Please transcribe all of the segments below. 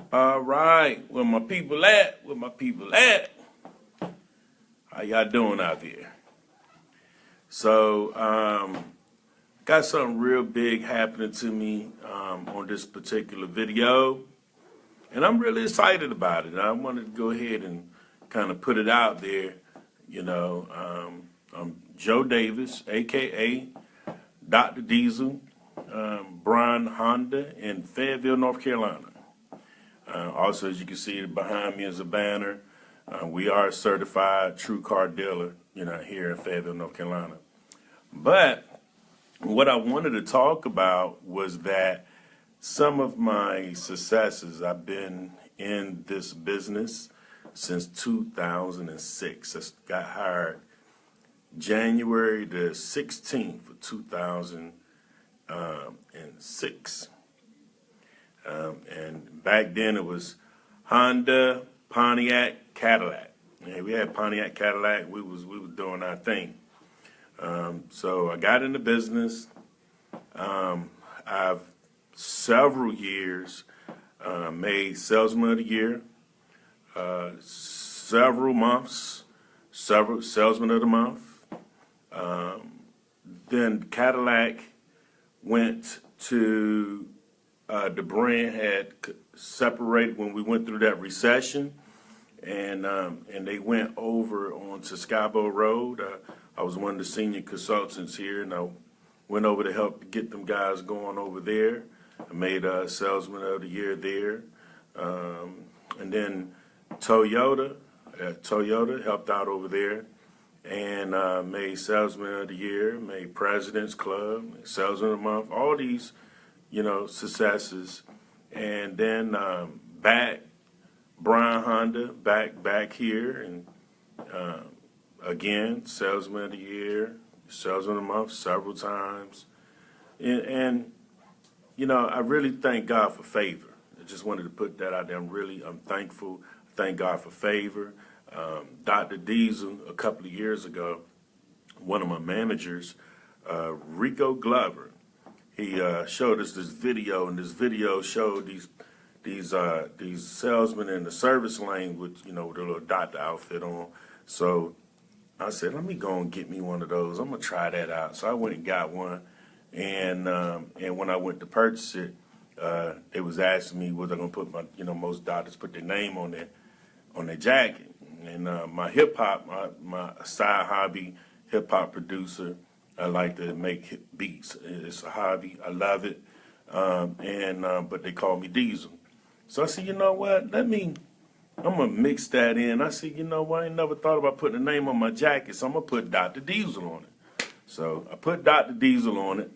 All right, where my people at? Where my people at? How y'all doing out there? So, got something real big happening to me on this particular video, and I'm really excited about it. I wanted to go ahead and kind of put it out there. I'm Joe Davis, aka Dr. Diesel, Bryan Honda in Fayetteville, North Carolina. Also, as you can see behind me is a banner. We are a certified true car dealer, here in Fayetteville, North Carolina. But what I wanted to talk about was that some of my successes, I've been in this business since 2006. I got hired January the 16th of 2006. And back then it was Honda, Pontiac, Cadillac. Yeah, we had Pontiac, Cadillac. We was doing our thing. So I got into business. I've several years made Salesman of the Year. Several months, several Salesman of the Month. Then Cadillac went to the brand had separated when we went through that recession, and they went over onto Scarborough Road. I was one of the senior consultants here, and I went over to help get them guys going over there. I made Salesman of the Year there, and then Toyota helped out over there, and made Salesman of the Year, made President's Club, Salesman of the Month, all these successes. And then Bryan Honda back here, and again, Salesman of the Year, Salesman of the Month several times. And I really thank God for favor. I just wanted to put that out there. I'm thankful. Thank God for favor. Dr. Diesel, a couple of years ago, one of my managers, Rico Glover, he showed us this video, and this video showed these salesmen in the service lane with with a little doctor outfit on. So I said, let me go and get me one of those. I'm gonna try that out. So I went and got one, and when I went to purchase it, they was asking me was I gonna put my most doctors put their name on their jacket, and my hip hop my side hobby, hip hop producer. I like to make beats. It's a hobby. I love it. But they call me Diesel. So I said, you know what? I'm going to mix that in. I said, you know what? I ain't never thought about putting a name on my jacket, so I'm going to put Dr. Diesel on it. So I put Dr. Diesel on it,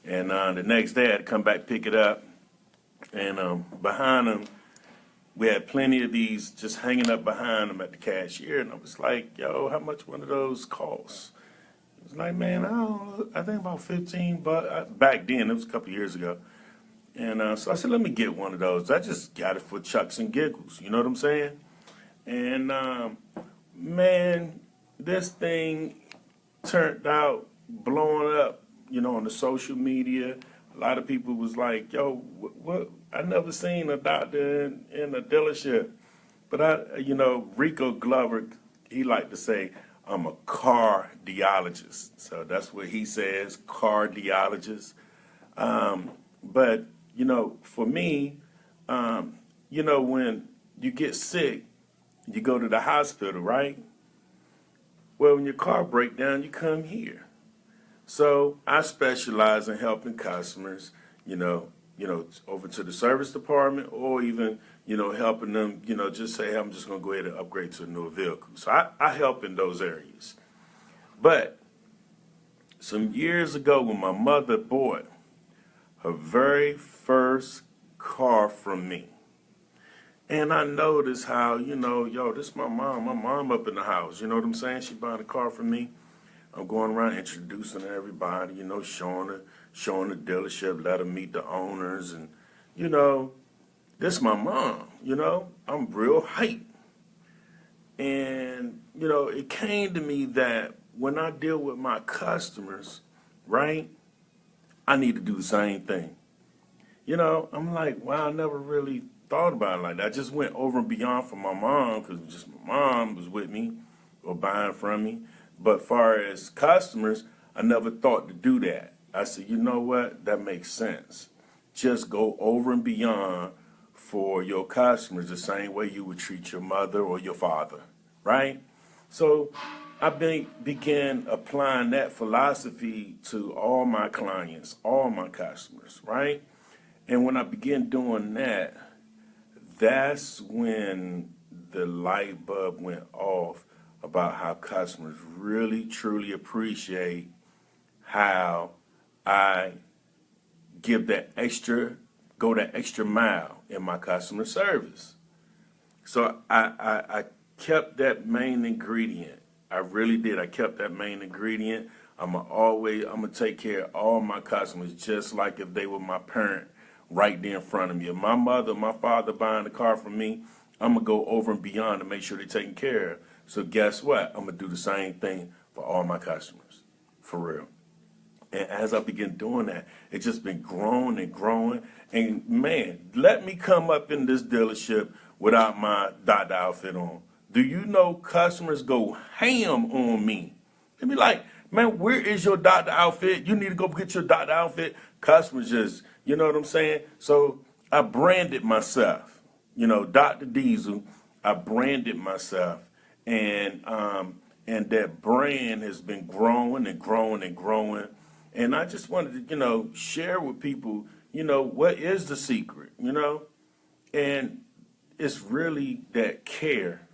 and the next day I had to come back, pick it up. And behind them, we had plenty of these just hanging up behind them at the cashier. And I was like, yo, how much one of those costs? It's like, man, I think about 15 bucks. Back then, it was a couple of years ago. And so I said, let me get one of those. I just got it for chucks and giggles. You know what I'm saying? And, man, this thing turned out blowing up, on the social media. A lot of people was like, yo, what? I never seen a doctor in a dealership. But Rico Glover, he liked to say, I'm a cardiologist. So that's what he says, cardiologist. But, for me, when you get sick, you go to the hospital, right? Well, when your car breaks down, you come here. So I specialize in helping customers, over to the service department, or even, helping them, just say, hey, I'm just going to go ahead and upgrade to a newer vehicle. So I help in those areas. But some years ago, when my mother bought her very first car from me, and I noticed how, this is my mom up in the house, you know what I'm saying? She bought a car from me. I'm going around introducing everybody, showing the dealership, let her meet the owners, and, this is my mom, I'm real hype. And, it came to me that when I deal with my customers, right, I need to do the same thing. I'm like, wow, I never really thought about it like that. I just went over and beyond for my mom because just my mom was with me or buying from me. But far as customers, I never thought to do that. I said, you know what? That makes sense. Just go over and beyond for your customers the same way you would treat your mother or your father, right? So I began applying that philosophy to all my clients, all my customers, right? And when I began doing that, that's when the light bulb went off about how customers really, truly appreciate how I go that extra mile in my customer service. So I kept that main ingredient. I really did. I kept that main ingredient. I'm gonna take care of all my customers just like if they were my parent right there in front of me. If my mother, my father buying the car from me, I'm gonna go over and beyond to make sure they're taken care of. So guess what? I'm gonna do the same thing for all my customers, for real. And as I begin doing that, it's just been growing and growing. And man, let me come up in this dealership without my doctor outfit on. Do you know customers go ham on me? They be like, man, where is your doctor outfit? You need to go get your doctor outfit. Customers just, you know what I'm saying? So I branded myself, Dr. Diesel. I branded myself, and that brand has been growing and growing and growing. And I just wanted to, share with people, what is the secret, And it's really that care,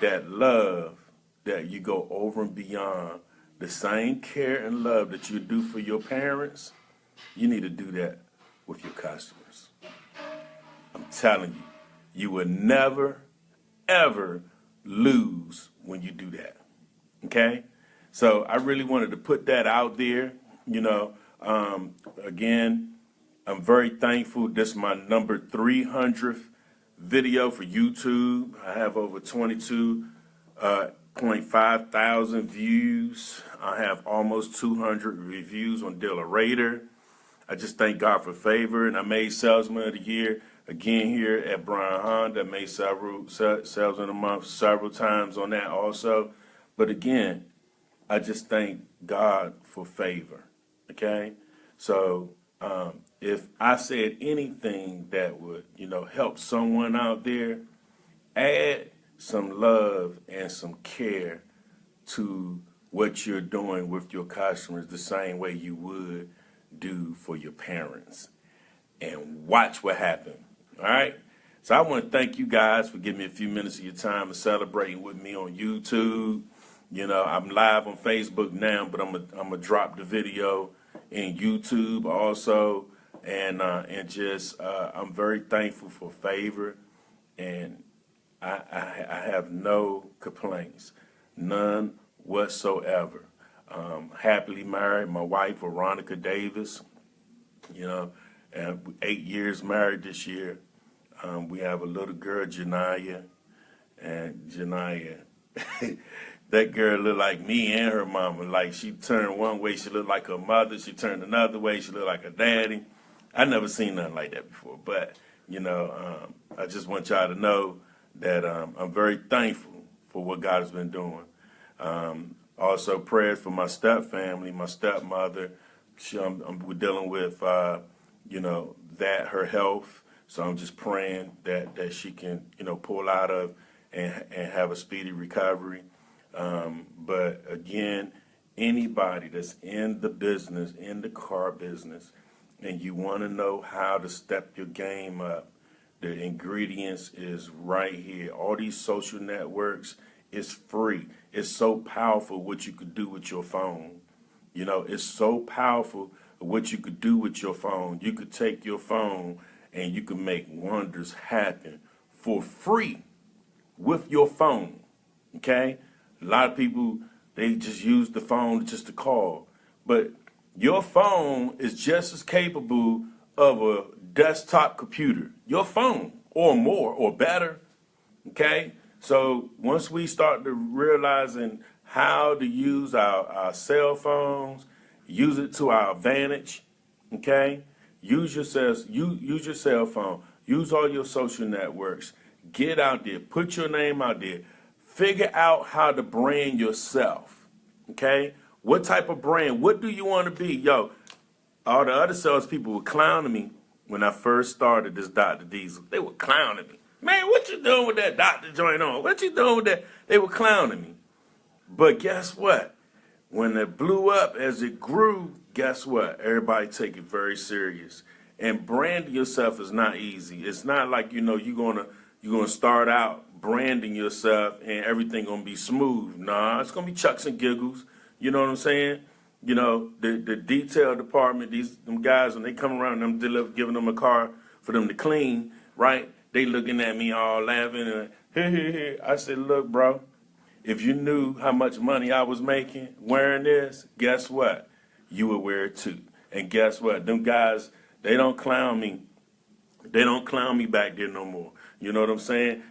that love, that you go over and beyond. The same care and love that you do for your parents, you need to do that with your customers. I'm telling you, you will never, ever lose when you do that. Okay? So I really wanted to put that out there. Again, I'm very thankful. This is my number 300th video for YouTube. I have over 22.5 thousand views. I have almost 200 reviews on DealerRater. I just thank God for favor, and I made Salesman of the Year again here at Bryan Honda. I made several Salesman of the Month several times on that also. But again, I just thank God for favor, okay? So if I said anything that would, help someone out there, add some love and some care to what you're doing with your customers the same way you would do for your parents. And watch what happens, all right? So I want to thank you guys for giving me a few minutes of your time and celebrating with me on YouTube. I'm live on Facebook now, but I'm gonna drop the video in YouTube also, and I'm very thankful for favor, and I have no complaints, none whatsoever. Happily married, my wife Veronica Davis, and 8 years married this year. We have a little girl, Janaya, and Janaya. That girl looked like me and her mama. Like, she turned one way, she looked like her mother. She turned another way, she looked like her daddy. I never seen nothing like that before. But, I just want y'all to know that I'm very thankful for what God has been doing. Also, prayers for my step family, my stepmother. We're dealing with, her health. So I'm just praying that she can, pull out of and have a speedy recovery. But again, anybody that's in the business, in the car business, and you want to know how to step your game up, the ingredients is right here. All these social networks is free. It's so powerful what you could do with your phone. It's so powerful what you could do with your phone. You could take your phone and you can make wonders happen for free with your phone, okay? A lot of people, they just use the phone just to call. But your phone is just as capable of a desktop computer. Your phone, or more, or better, okay? So once we start to realizing how to use our cell phones, use it to our advantage, okay? Use your cell phone. Use all your social networks. Get out there. Put your name out there. Figure out how to brand yourself. Okay? What type of brand? What do you want to be? Yo, all the other salespeople were clowning me when I first started this Dr. Diesel. They were clowning me. Man, what you doing with that doctor joint on? What you doing with that? They were clowning me. But guess what? When it blew up, as it grew, guess what? Everybody take it very serious. And branding yourself is not easy. It's not like, you're gonna start out branding yourself and everything gonna be smooth. Nah, it's gonna be chucks and giggles. You know what I'm saying? The detail department, them guys, when they come around, giving them a car for them to clean, right? They looking at me all laughing and I said, look, bro, if you knew how much money I was making wearing this, guess what? You would wear it too. And guess what? Them guys, they don't clown me. They don't clown me back there no more. You know what I'm saying?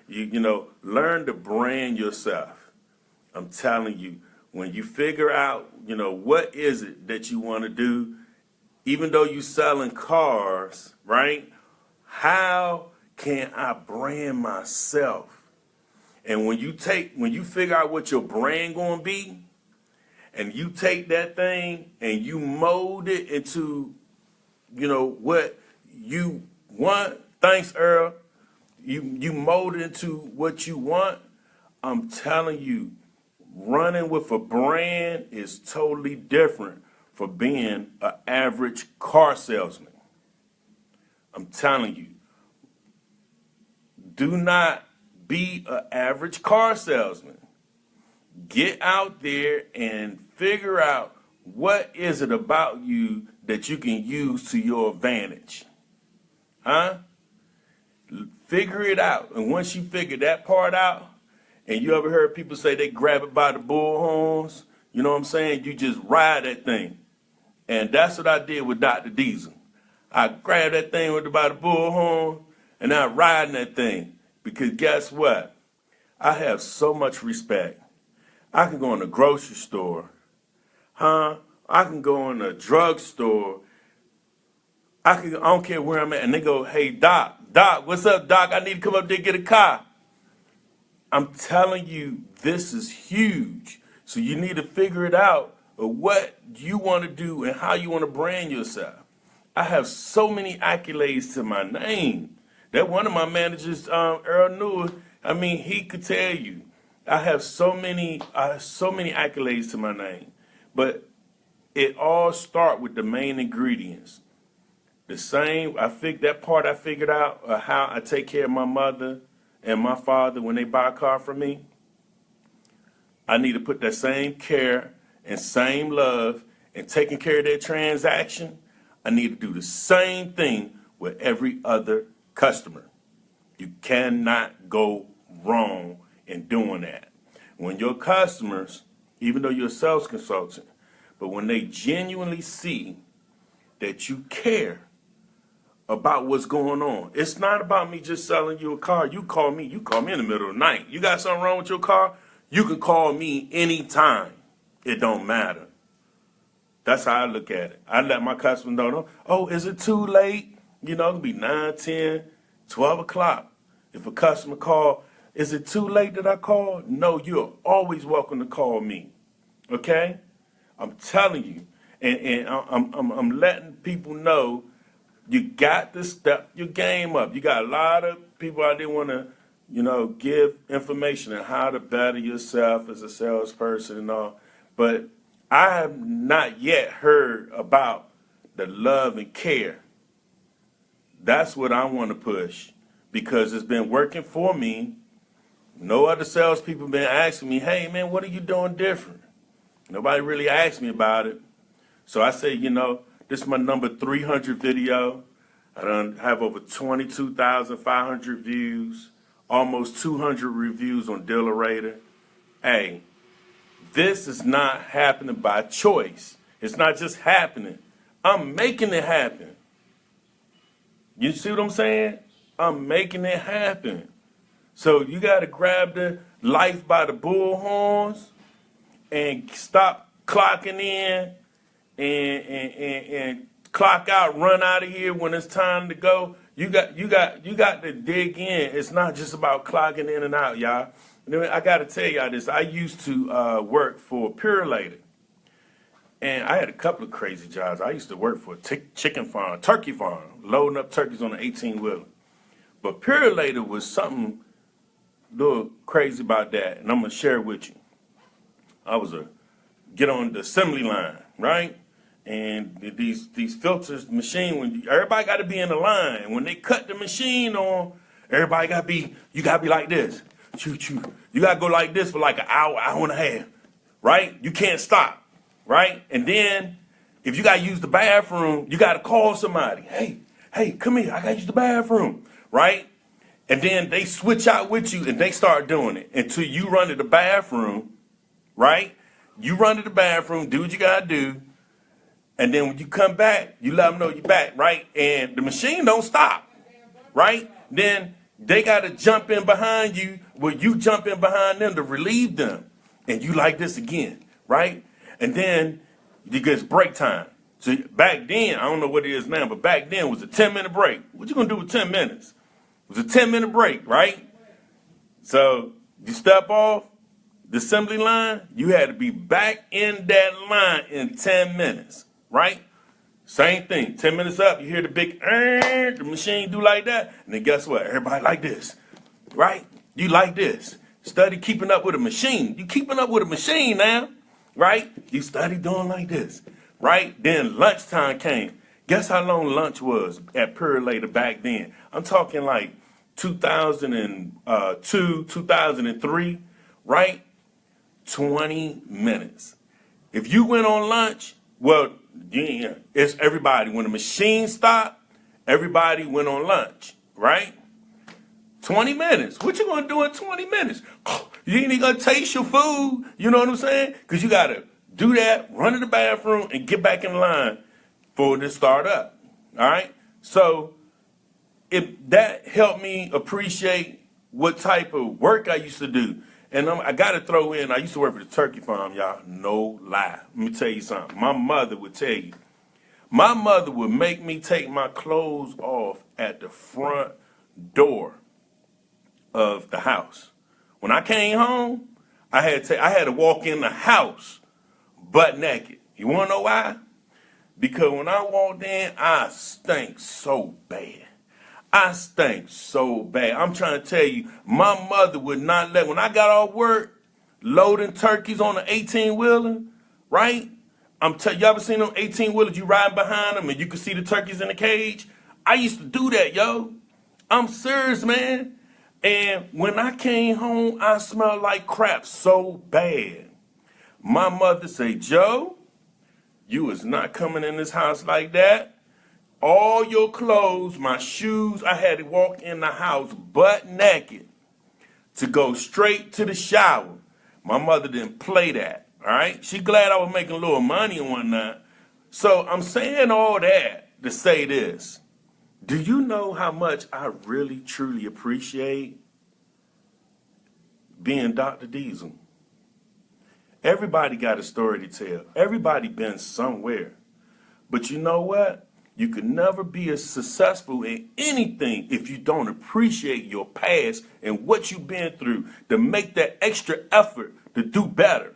Learn to brand yourself. I'm telling you, when you figure out, what is it that you want to do, even though you're selling cars, right? How can I brand myself? And when you figure out what your brand gonna be, and you take that thing and you mold it into, what you want. Thanks, Earl. You mold it into what you want. I'm telling you, running with a brand is totally different from being an average car salesman. I'm telling you, do not be an average car salesman. Get out there and figure out what is it about you that you can use to your advantage. Huh? Figure it out. And once you figure that part out, and you ever heard people say they grab it by the bull horns? You know what I'm saying? You just ride that thing. And that's what I did with Dr. Diesel. I grabbed that thing by the bull horn, and I'm riding that thing. Because guess what? I have so much respect. I can go in a grocery store. I can go in a drugstore. I don't care where I'm at. And they go, hey, Doc, what's up, Doc? I need to come up there and get a car. I'm telling you, this is huge. So you need to figure it out of what you want to do and how you want to brand yourself. I have so many accolades to my name. That one of my managers, Earl Newell, he could tell you. I have so many accolades to my name. But it all starts with the main ingredients. I figured out how I take care of my mother and my father when they buy a car from me. I need to put that same care and same love and taking care of their transaction. I need to do the same thing with every other customer. You cannot go wrong in doing that. When your customers, even though you're a sales consultant, but when they genuinely see that you care about what's going on. It's not about me just selling you a car. You call me in the middle of the night. You got something wrong with your car? You can call me anytime. It don't matter. That's how I look at it. I let my customers know, oh, is it too late? It could be 9, 10, 12 o'clock. If a customer call, is it too late that I call? No, you're always welcome to call me. Okay? I'm telling you. And I'm letting people know you got to step your game up. You got a lot of people out there want to, give information on how to better yourself as a salesperson and all. But I have not yet heard about the love and care. That's what I want to push because it's been working for me. No other salespeople been asking me, hey, man, what are you doing different? Nobody really asked me about it. So I say, this is my number 300 video. I done have over 22,500 views, almost 200 reviews on DealerRater. Hey, this is not happening by choice. It's not just happening. I'm making it happen. You see what I'm saying? I'm making it happen. So you got to grab the life by the bull horns and stop clocking in and clock out, run out of here when it's time to go. You got to dig in. It's not just about clocking in and out, y'all. I got to tell y'all this. I used to work for DealerRater, and I had a couple of crazy jobs. I used to work for a chicken farm, turkey farm, loading up turkeys on an 18-wheeler. But DealerRater was something a little crazy about that, and I'm gonna share it with you. I was get on the assembly line, right? And these filters, the machine, everybody got to be in the line. When they cut the machine on, everybody you got to be like this. Choo. You got to go like this for like an hour and a half, right? You can't stop, right? And then if you got to use the bathroom, you got to call somebody. Hey, come here. I got to use the bathroom, right? And then they switch out with you and they start doing it until you run to the bathroom, right? You run to the bathroom, do what you got to do. And then when you come back, you let them know you're back, right? And the machine don't stop, right? Then they got to jump in behind you, where you jump in behind them to relieve them. And you like this again, right? And then it gets break time. So back then, I don't know what it is now, but back then it was a 10-minute break. What you going to do with 10 minutes? It was a 10-minute break, right? So you step off the assembly line, you had to be back in that line in 10 minutes. Right? Same thing. 10 minutes up, you hear the big, the machine do like that. And then guess what? Everybody like this. Right? You like this. Study keeping up with a machine. You keeping up with a machine now. Right? You study doing like this. Right? Then lunchtime came. Guess how long lunch was at DealerRater back then? I'm talking like 2002, 2003. Right? 20 minutes. If you went on lunch, well, yeah, it's everybody. When the machine stopped, everybody went on lunch, right? 20 minutes. What you gonna do in 20 minutes? You ain't even gonna taste your food. You know what I'm saying? Because you gotta do that, run to the bathroom, and get back in line for it to start up. All right. So that helped me appreciate what type of work I used to do. And I got to throw in, I used to work for the turkey farm, y'all. No lie. Let me tell you something. My mother would tell you. My mother would make me take my clothes off at the front door of the house. When I came home, I had to walk in the house butt naked. You want to know why? Because when I walked in, I stank so bad. I stank so bad. I'm trying to tell you, my mother would not let, when I got off work, loading turkeys on an 18-wheeler, right? You ever seen them 18-wheelers, you ride behind them and you can see the turkeys in the cage? I used to do that, yo. I'm serious, man. And when I came home, I smelled like crap so bad. My mother said, Joe, you is not coming in this house like that. All your clothes, my shoes, I had to walk in the house butt naked to go straight to the shower. My mother didn't play that, all right? She glad I was making a little money and whatnot. So I'm saying all that to say this. Do you know how much I really, truly appreciate being Dr. Diesel? Everybody got a story to tell. Everybody been somewhere. But you know what? You can never be as successful in anything if you don't appreciate your past and what you've been through to make that extra effort to do better.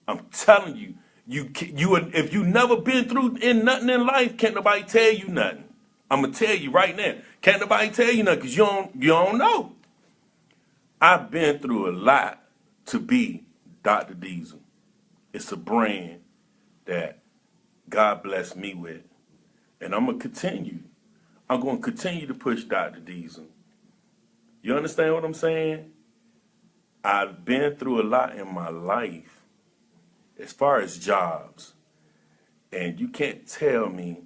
I'm telling you, if you never been through nothing in life, can't nobody tell you nothing. I'm gonna tell you right now, can't nobody tell you nothing because you don't know. I've been through a lot to be Dr. Diesel. It's a brand that God blessed me with. And I'm going to continue. I'm going to continue to push Dr. Diesel. You understand what I'm saying? I've been through a lot in my life as far as jobs. And you can't tell me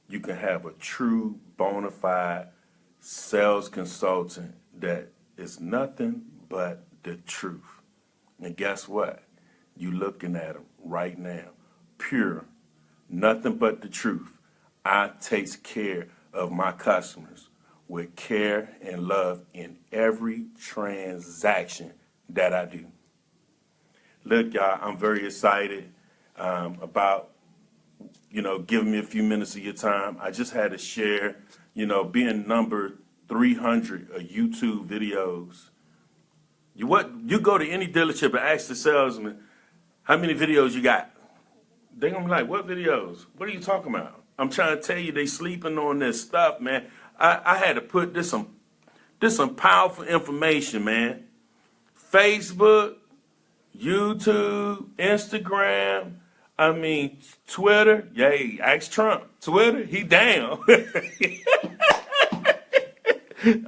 you can have a true bona fide sales consultant that is nothing but the truth. And guess what? You looking at them right now. Pure. Nothing but the truth. I take care of my customers with care and love in every transaction that I do. Look, y'all, I'm very excited about, giving me a few minutes of your time. I just had to share being number 300 of YouTube videos. You go to any dealership and ask the salesman, how many videos you got? They're going to be like, what videos? What are you talking about? I'm trying to tell you, they sleeping on this stuff, man. I had to put this some powerful information, man. Facebook, YouTube, Instagram, Twitter. Yay, ask Trump. Twitter, he down.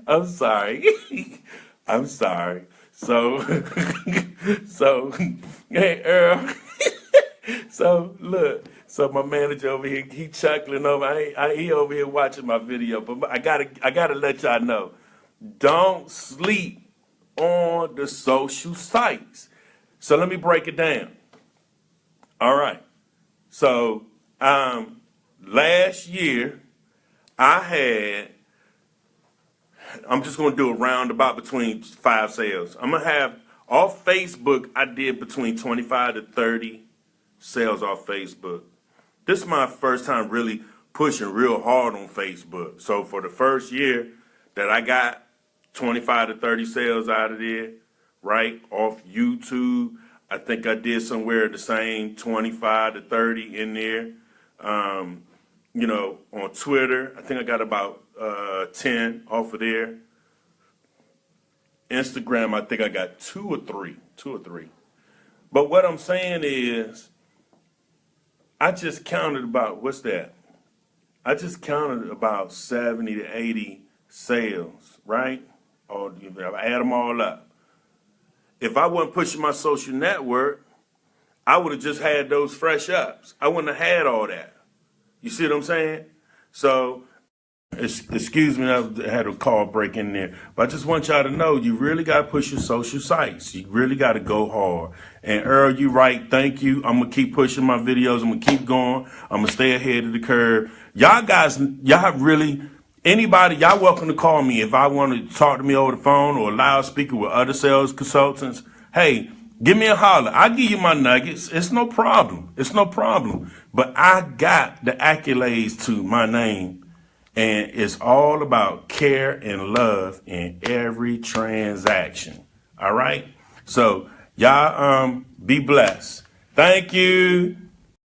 I'm sorry. I'm sorry. So, hey, Earl. So, look. So my manager over here, he chuckling over. He over here watching my video. But I gotta let y'all know, don't sleep on the social sites. So let me break it down. All right. So last year I'm just gonna do a roundabout between 5 sales. I'm gonna have off Facebook. I did between 25 to 30 sales off Facebook. This is my first time really pushing real hard on Facebook. So for the first year that I got 25 to 30 sales out of there, right, off YouTube, I think I did somewhere the same 25 to 30 in there. On Twitter, I think I got about 10 off of there. Instagram, I think I got two or three. But what I'm saying is, I just counted about, what's that? I just counted about 70 to 80 sales, right? Or if I add them all up. If I wasn't pushing my social network, I would have just had those fresh ups. I wouldn't have had all that. You see what I'm saying? So, excuse me, I had a call break in there. But I just want y'all to know, you really got to push your social sites. You really got to go hard. And Earl, you right. Thank you. I'm going to keep pushing my videos. I'm going to keep going. I'm going to stay ahead of the curve. Y'all guys, y'all welcome to call me if I want to talk to me over the phone or a loudspeaker with other sales consultants. Hey, give me a holler. I'll give you my nuggets. It's no problem. But I got the accolades to my name. And it's all about care and love in every transaction. All right? So, y'all be blessed. Thank you.